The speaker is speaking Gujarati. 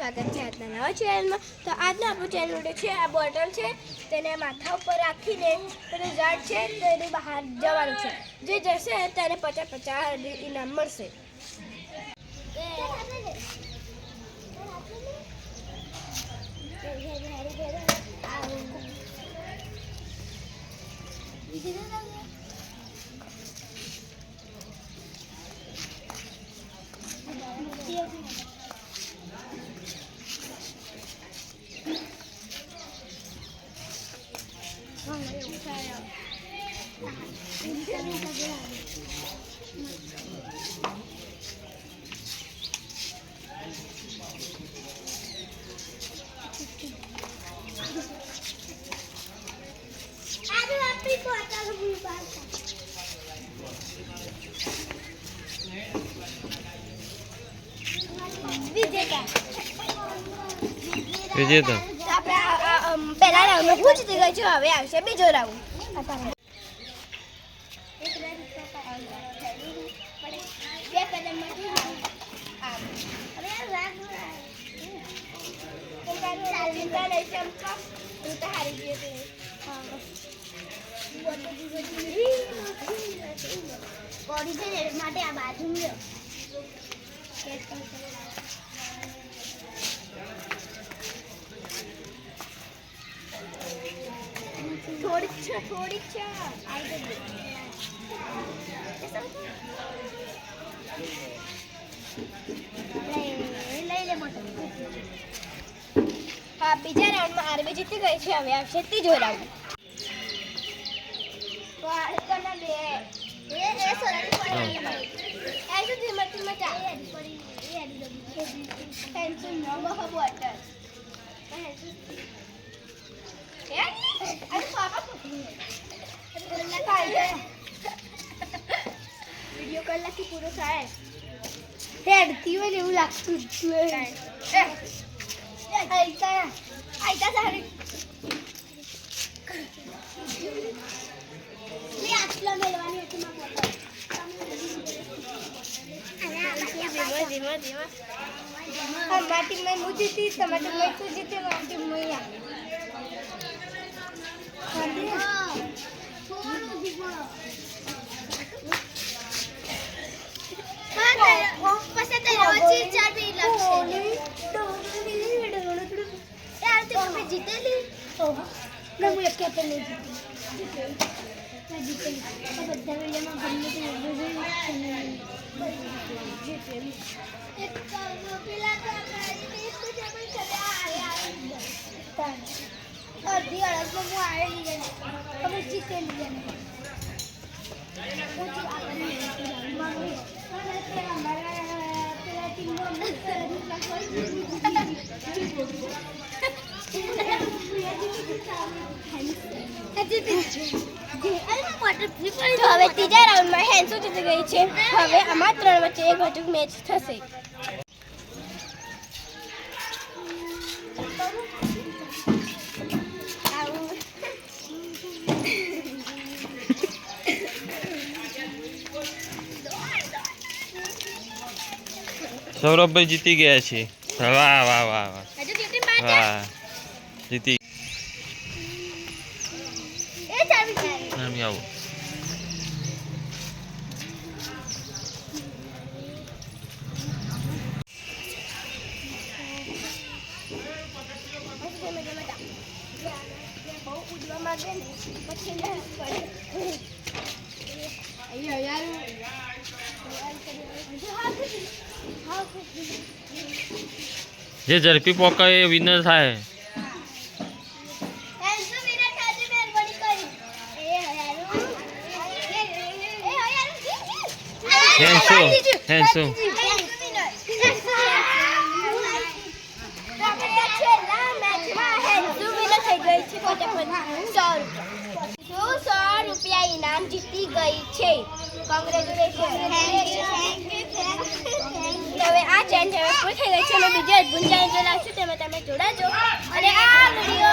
સ્વાગત છે આજના નવા ચેનલમાં। તો આજના આપણું ચેનલ છે આ બોટલ છે તેને માથા ઉપર રાખીને પેલું ઝાડ છે તેની બહાર જવાનું છે, જે જશે તેને 50-50 ઇનામ મળશે। વિજેતા પહેલા રાઉન્ડ પૂછી ગઈ છું, હવે આવશે બીજો રાઉન્ડ। માટે આ બાજુ થોડીક છે હા, બીજા રાઉન્ડમાં આરબી જીતી ગઈ છે, હવે આવશે ત્રીજો રાઉન્ડ। વિડીયો કલાકથી પૂરો થાય હેડતી હોય ને એવું લાગતું જ આટલા મેળવાની હતી મારી ટીમમાં હું જીતી, તમારી ટીમમાં તું જીતે, મારી ટીમમાં જીતેલી હું એક કેપે નહીં જીતેલી બધા વિડીયોમાં જીતેલી અડધી અડધમાં હું આવેલી હવે જીતેલી હવે ત્રીજા રાઉન્ડમાં હેન્સો જીતી ગઈ છે। હવે આમાં 3 વચ્ચે એક હજુ મેચ થશે। સૌરભભાઈ જીતી ગયા છે। વાહ વાહ વાહ વાહ વાહ, જીતી આવો। જે ઝડપી પોકાય એ વિનર થાય। હેન્સો ₹100 ઇનામ જીતી ગઈ છે। કોંગ્રેચ્યુલેશન। હવે આ ચેનલ પૂરી થઈ ગઈ છે, અમે બીજા અદ્ભુત ચેનલ લાવશું, તેમાં તમે જોડાજો અને આ વિડીયો